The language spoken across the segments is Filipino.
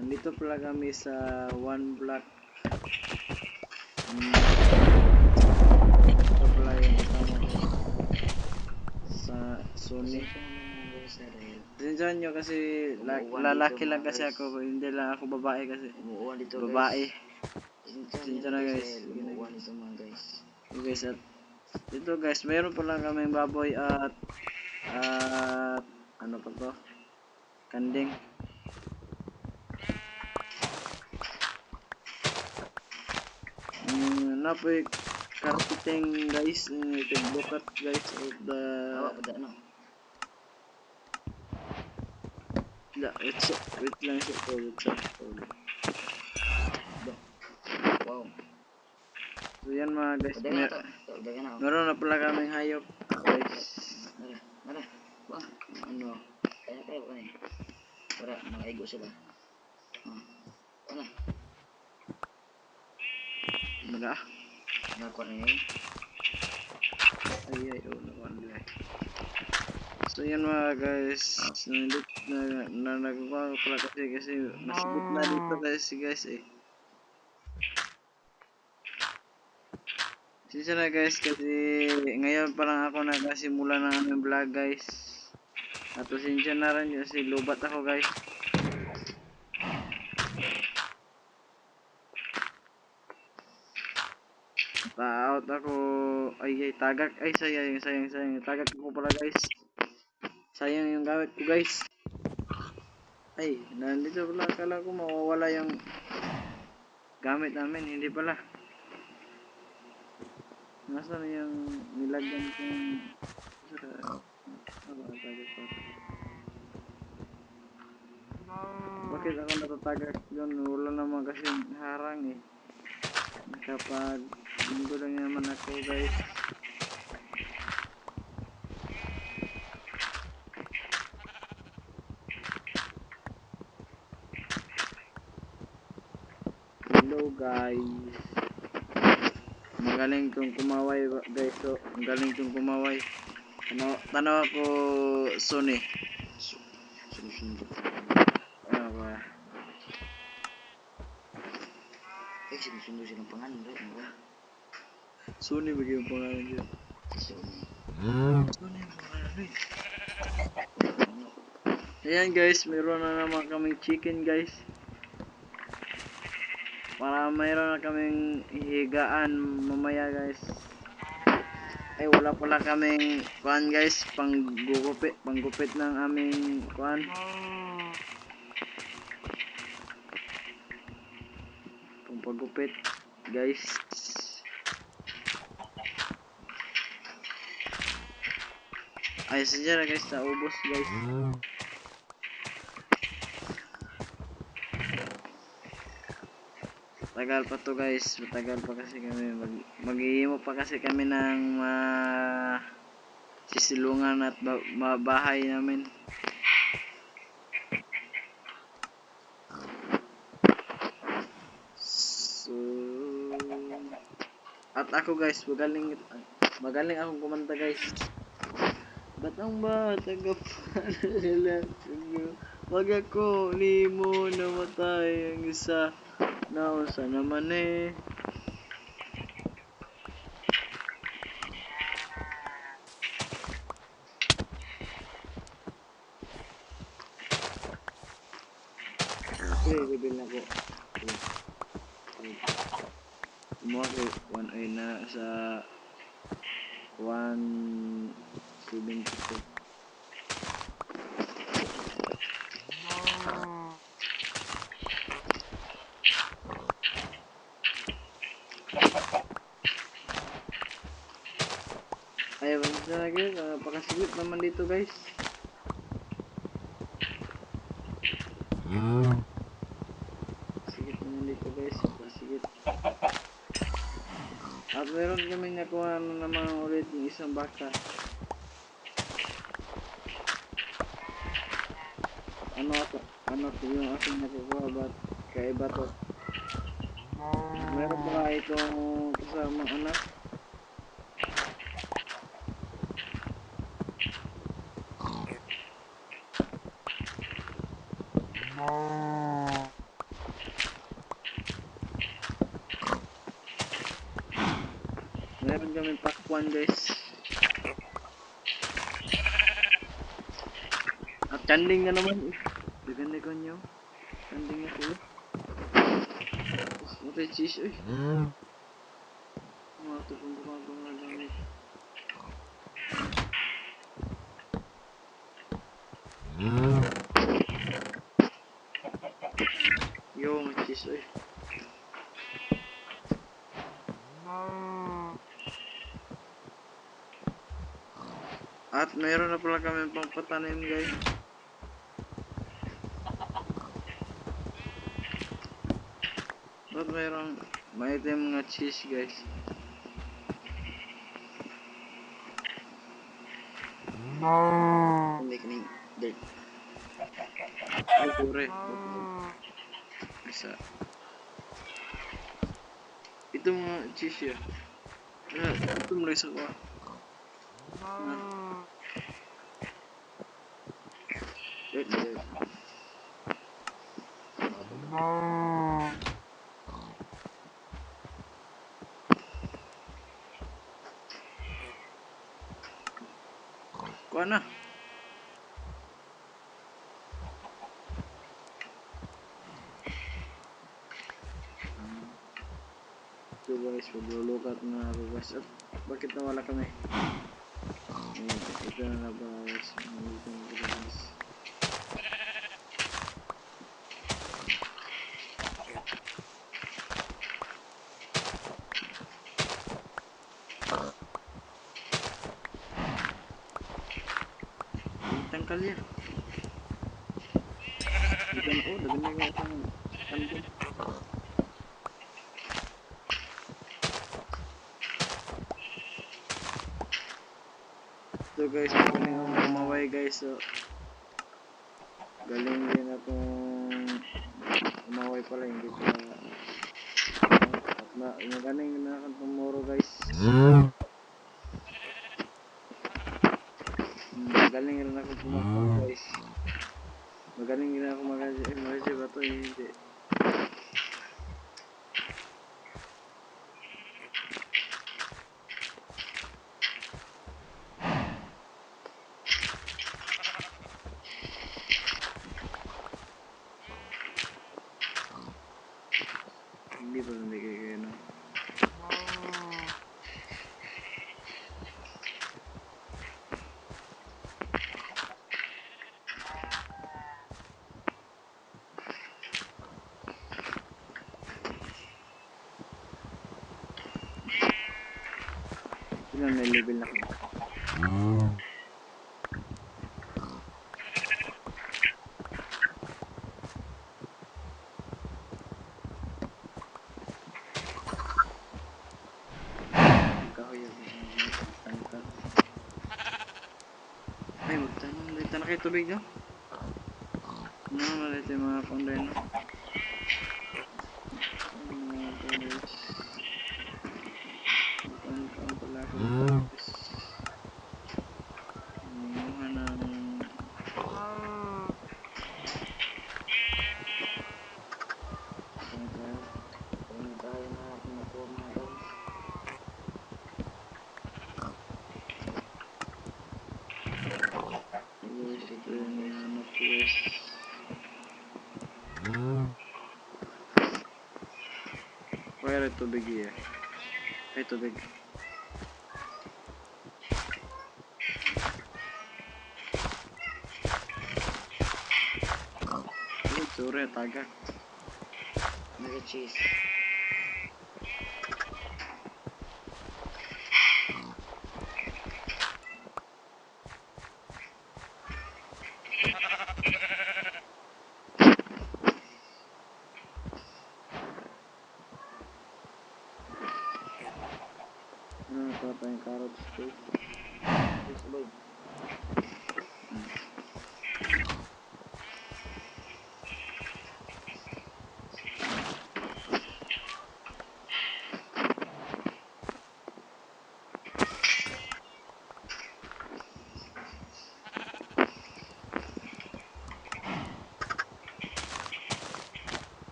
Nandito pala kami sa one block. Ito pala yung kasama ko sa Sony. Sinsan nyo kasi lalaki lang kasi ako, hindi lang ako babae kasi. Babae. Sinsan na guys. Okay guys, at dito guys, mayroon pala kaming baboy at ano pa to? Kanding. Napoy carpeting guys, look at guys of the wait lang siya to, Wow. So yan mga guys, meron na pala kaming hayop guys. Nara. Wah, Ano? kaya ba ni? Para makaigo sila. Wala. Mala. Nakuha na yun. Ay, nakuha. So yan mga guys, nagkuha ko pala kasi nasibit na dito guys eh. Sisa na guys kasi ngayon pa lang ako nagsimula ng aming vlog guys. At pasensya na rin kasi lubat ako guys. Pa-out ako. Ay, tagak. Ay, sayang. Tagak ako pala guys. Sayang yung gamit ko guys. Ay, nandito pala. Akala ko mawawala yung gamit namin. Hindi pala. Nasaan yung nilagyan kong bakit ako natatagak yun? Wala naman kasi harang eh. Kapag linggo lang naman ako guys. Hello guys. Magaling tong kumaway guys. So, magaling tong kumaway. Tanaw ako Sony. Ano ba? Sinusundo silang pangalan, right? Sony ba yung pangalan dyan? Sony Yung pangalan rin. Ayan guys, meron na naman kaming chicken guys. Para mayroon na kaming higaan mamaya guys. Ay wala pala kaming kuan guys, panggupit ng aming kuan. Paggupit guys. Ay sadya guys, naubos guys. Tagal pa to guys, matagal pa kasi kami mag-iimo pa kasi kami ng sisilungan at bahay namin. So at ako guys, magaling akong kumanta guys. Batang bata ka pa nila, wag ako limo namatay ang isa. Nausa naman eh. Okay, reveal na ko. Mga 1 ay na sa 172. Ay, basta na guys, pakasigit naman dito guys. Sigit naman dito guys, pakasigit. At meron kami nakuha naman ulit yung isang baka. Ano yung aking nakukuha ba't kaiba to? Meron pala itong kasamang anak. naman kami pakwan guys. At canding na naman. Dagan ko nyo. Canding ako. What a cheese eh. Mga tupong mga dami. Yo, may cheese eh. At mayroon na pala kami pang patanim guys. At mayroon may item mga cheese guys. May kaning dirt. Ay, pure. Isa. Ito mga cheese ya. Ito mulai sa ko. Dirt. Kuha na. So guys, maglulukat na ako guys. At bakit nawala kami? Ito na na ba guys? Ito na ba guys? Tangkal ya. Dagan na nga itong kandung. So guys, magaling ako kumaway guys. So, galing din akong kumaway pala. Hindi ko magaling na akong tumuro guys. Magaling rin ako kumaway guys. Magaling rin ako mag-adjust ba ito? Hindi. Hindi pa hindi kayo no. Ilan may level na ako. Ay, magtanong. Dito na kayo tubig no? Malito yung mga konday no? Mga guys. Magtanong pala ako guys. Mga ng... Tayo na nakuha mga guys. Guys, ito yung ano guys. Where ito tubig iya? Ay, tubig. Ay, sorry, tagak. Mega cheese. Ito pa yung carrots guys. Sabay.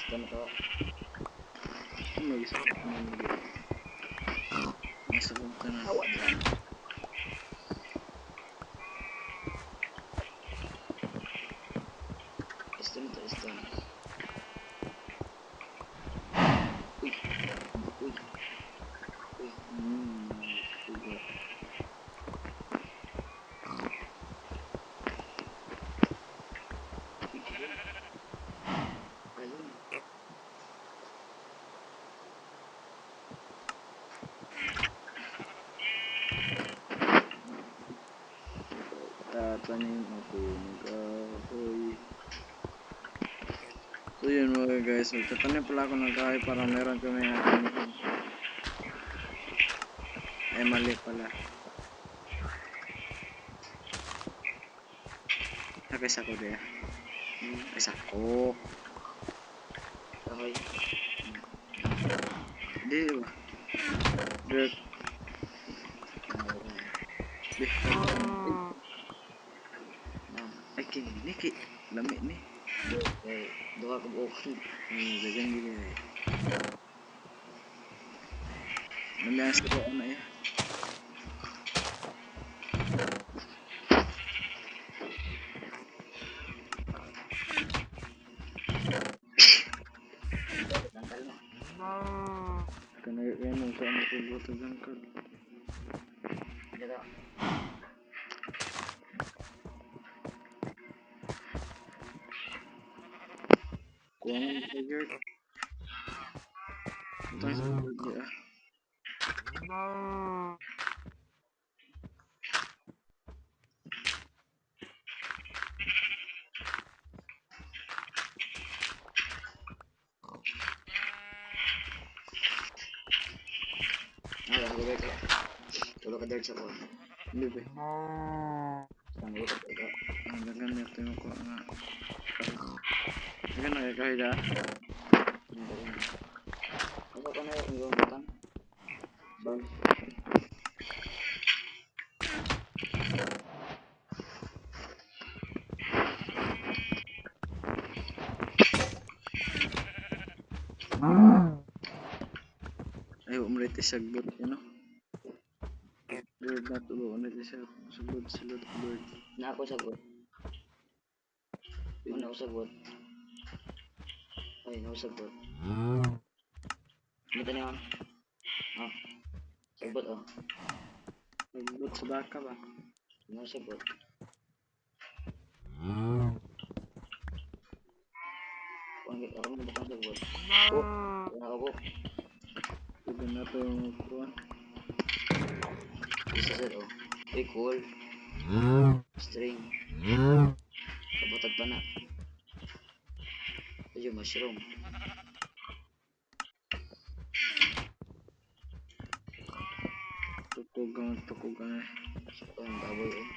Gusto na to. Mag-isa ko na nasa kong ka na. Awa na. Gusto na to, gusto na. Uy. Uy. Uy. Diba? Ayun. Tatanim ako ng kahoy. So yun mga guys, magtatanim pala ako ng kahoy para meron kami anihin. Ay mali pala. Nakis ako din. Nakis ako. Kahoy. Di ba? Dirt. Di. Ay kini ki. Lami ni. Eh, duha ka buok. Dagan di kaya. Namiyas ko ano eh. Tangkal na. Kanay yan sa ano ko buto gangkal. Dito. Kuha mo sa dirt. Ito sa dirt ah. Gawin ka. Tulog ka dirt sa kuha. Hindi ba? Saan ko ito? Ang dagan nito yung ko nga. Dagan na kahoy da. Ano ka na yung gawin butang? Bang. Ay umrete sagbot you know. Bird na tulo na siya sagbot silot bird. Na ako sagot. Ano ako sagot? Ay, no sagot. Dito niya. Oh. Sagot oh. Sagbot sa baka ba? No sagot. Ako mo butang sagot. Oh, wala ako. Iba na to yung kuha. Isa sa oh. Uy, cool. String. Kabutag pa na. Ito yung mushroom. Tukugang eh. Ito yung baboy eh.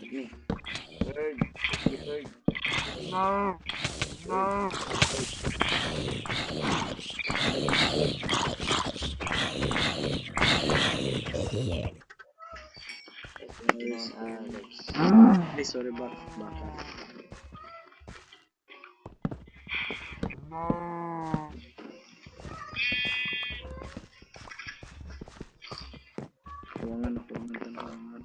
Me. Bird. Bird. Nice. Alex. Ay sorry baka. Kuwangan ako ng tanawan.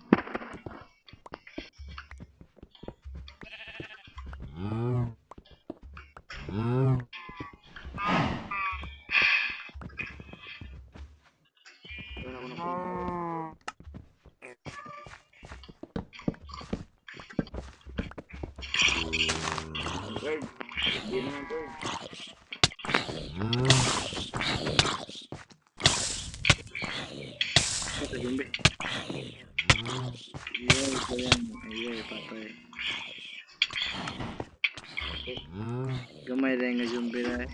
Wala ko na po. Bird. Hindi naman bird. Ito gumbi. Yay, ito yan. Ayay, patay. Okay. Gamay rin nga zombie na eh.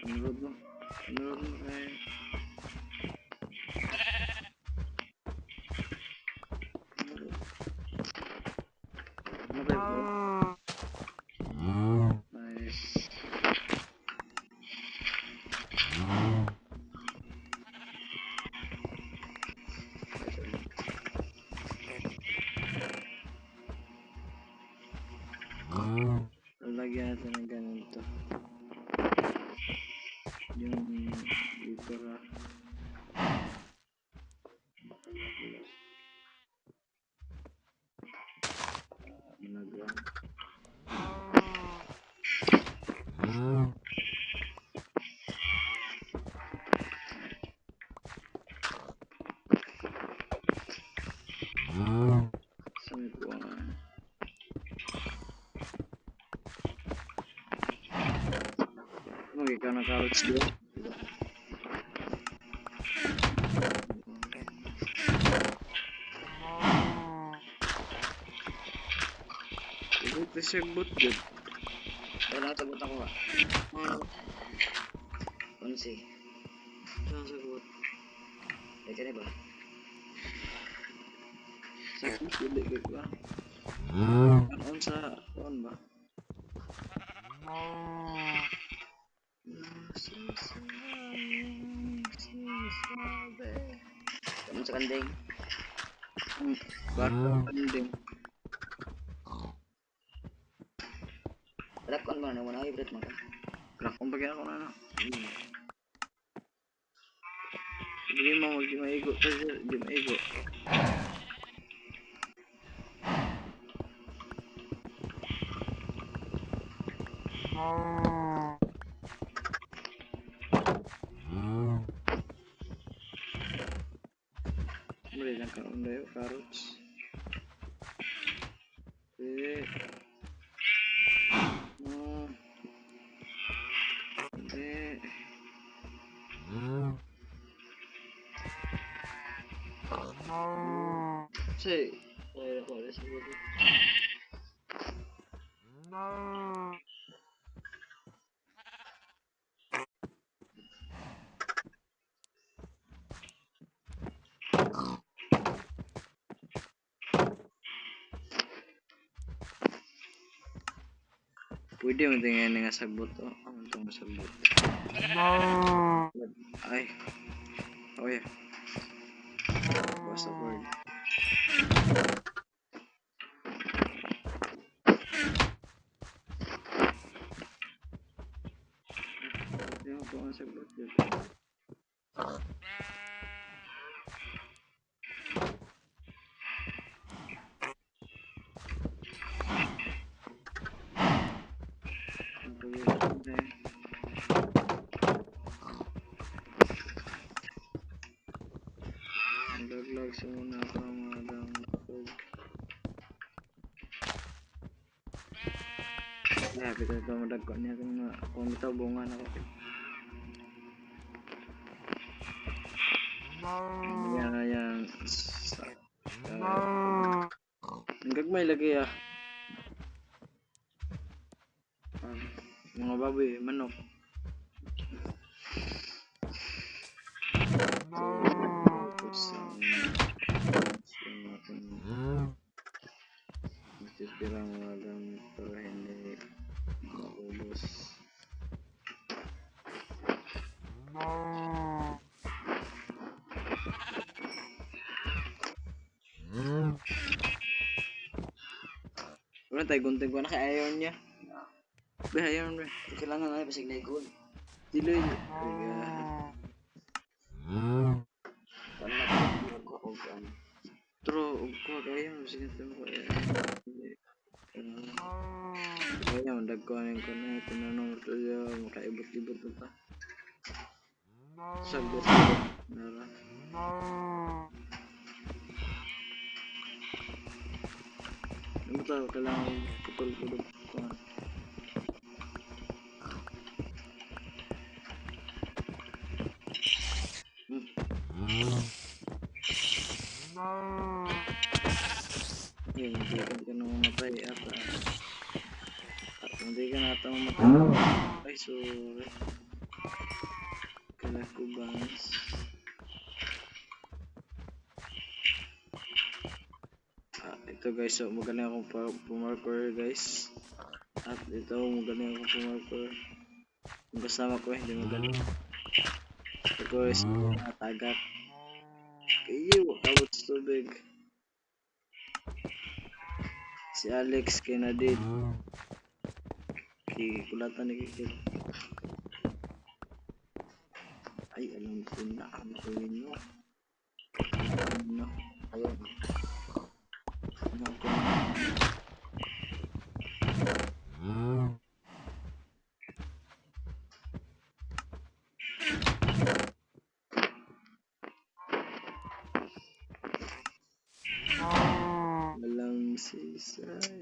Panurod mo. Meron kayo. Ano ba yun? Nice. Lalagyan natin ng ganito. Yung dito ra. Nag-run. Sangkuan. Ano ikaw na carrots dito? Ito siya boot good. Wala sagot ako ah. Unsi. Saan sagot? Ay ka ba? Sakit hindi good ba? Ano sa on ba? Kamu sa kandeng. Bakit ending? Rakon ba naman ay hybrid maka. Kung bagay ako na ano. Hindi mo di maigo kasi di maigo. Muli lang ka unday carrots. Eh. Eh. Say, ay ako alas siguro. Pwede mo tingnan nga sagbot oh. Ano itong sagbot? Ay. Oh yeah. Basta word. Hindi mo po ang sagbot dito. Naglag sa muna ako ng mga download. Grabe ka ito madagko niya kung kung itabungan ako. Yan. Hanggang may lagi ah. Mga baboy, manok. Tapos titira mga gamit para hindi maubos. Wala tayo gunting ko na kaya ayaw niya. Be, ayaw na. Kailangan ay basig na gold. Diloy. Paano ko og ano. Pero, ko kaya mo sige ito ko. Kaya mo dagkuhanin ko na ito na number to siya. Makaibot-ibot na ta. Sagot. Nara. Ano ito? Kailangan putol-putol ko. Hindi ka na mamatay ata. Hindi ka na ata mamatay. Ay, sorry. Nice. Ito guys, so magaling akong pumarkour guys. At ito, magaling akong pumarkour. Yung kasama ko hindi magaling. Ito guys, tagak. Iyo, abot sa tubig. Si Alex Kennedy. Kulatan ni Kikil. Ay, alam ko na. Ano ko yun no? Ano? Ayun. Ano ko? Walang sisay.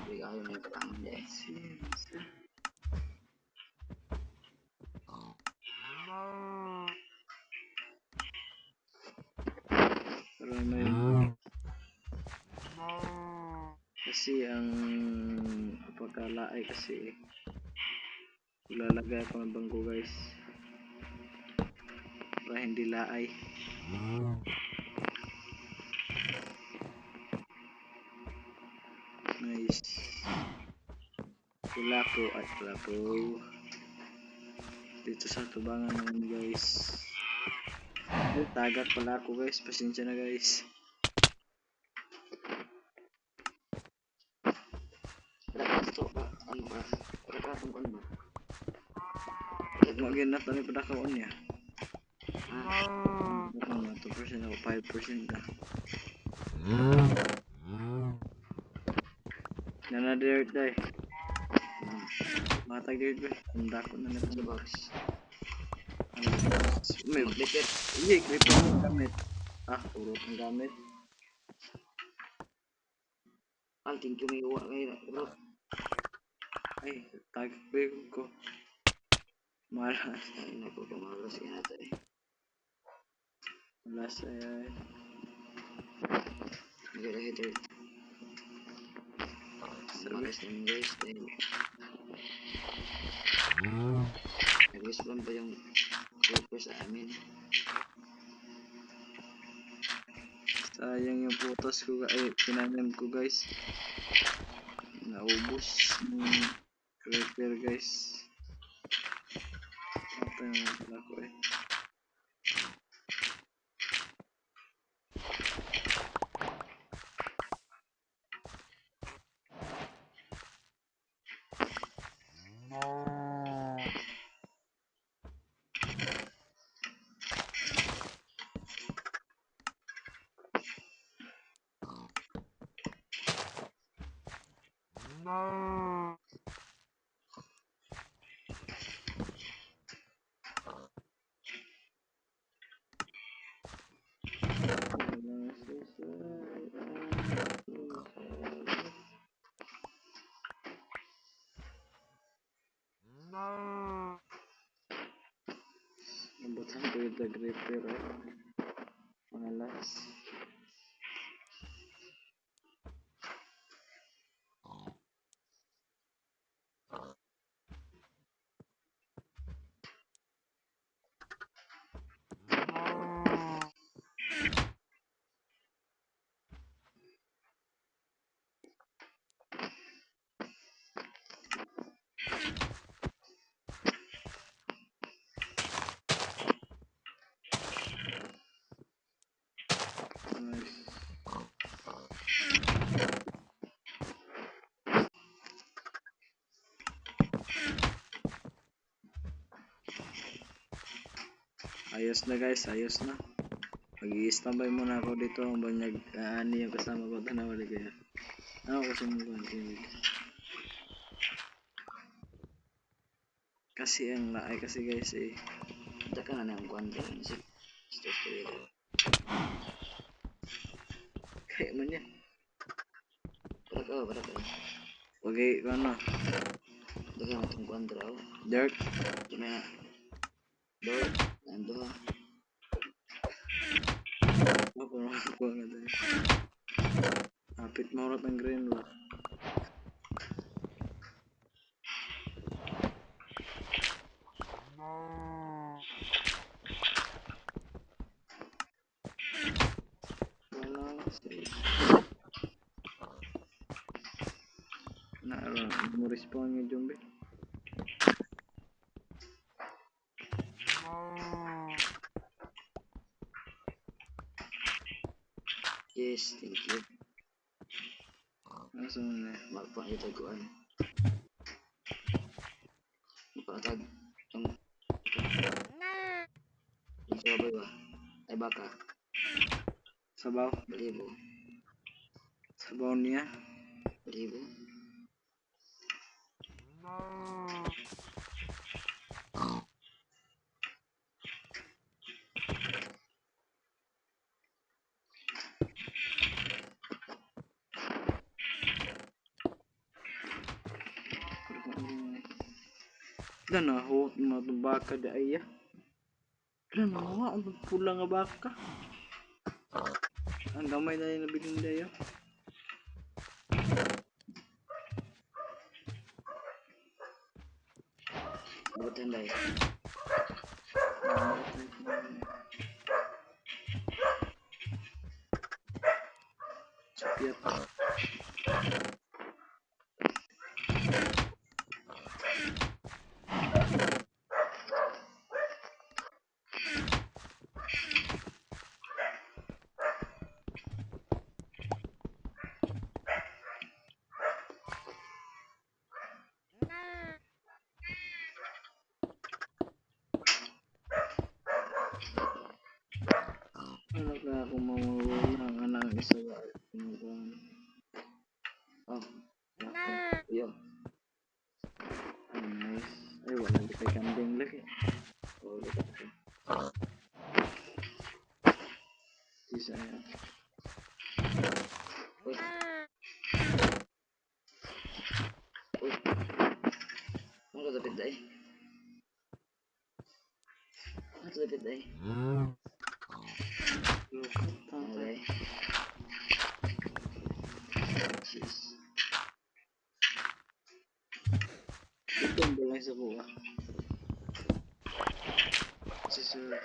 Bigay mo yung patang hindi. Sisay. Para may kasi ang pagkalaay kasi ilalagay ako ng bangko guys para hindi laay. Nice. Wala ko dito sa tubangan naman guys. Tagak pala ako guys, pasensya na guys. Ano ba? Pagkakataon ko ba? Magin na tani pada kaon niya. Ah, Ano na 2% ako 5% na. Nana dirt day. Matag dirt ba? Tanda ko na sa nito. box. May Maglipit. iya clip ang gamit. Urot ang gamit. Thank you may uwa kayo. Bro, Ay, tag ko. Malas. ay naku, kamalas ka na tayo. Malas ay. Maganda hitter. Malas naman guys. Dahil nag-respond pa yung creeper sa amin. Sayang yung photos ko, ay pinanim ko guys. Naubos ng creeper guys. Ito yung pala ko eh. Nabutan ko yung creeper eh. Malas. Nice. Ayos na guys, ayos na. Mag-i-standby muna ako dito habang nag-aani yung kasama ko. Tanawali kaya. Ako kasi mag-continue. Kasi ang laay kasi guys eh. Taka nga na ang kwanta. Stop ko yun. Kaya man yan. Para ka. Okay, ano? Taka nga itong kwanta raw. Dirt. Kaya door. Nando ha. Ako naman ko nga tayo. Hapit maurot ng green block. respawn nga zombie. Yes, thank you. Asa na? Magpakitaguan. Magpakatag. Ang sabay ba? Ay baka. Sabaw. Balibo. Sabaw niya. Balibo. Dan ako matubaka da iya. Dan nawa ang pula nga baka. Ang gamay na yung nabiling dayo. Bukan dai. Cepiat. Ano ka ako mawawala ang anak isa ba? Oh. Yo. Nice. Ay, wala di kay kambing lagi. Oh, lihat ko. Isa yan. Uy. Uy. Ano ka tapit dai? Ano tapit dai? Lukot Ano tatay. dai? Jeez. Ito ang balay sa buwa. Si Sir.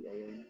Ayun.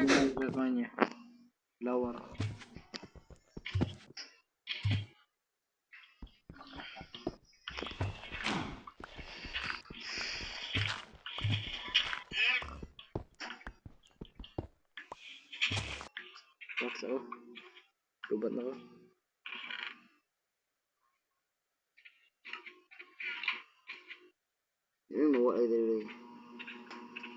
Binay sa kanya. Lawak. Paksa ko. Lubat na ko. Ini mau ay dali.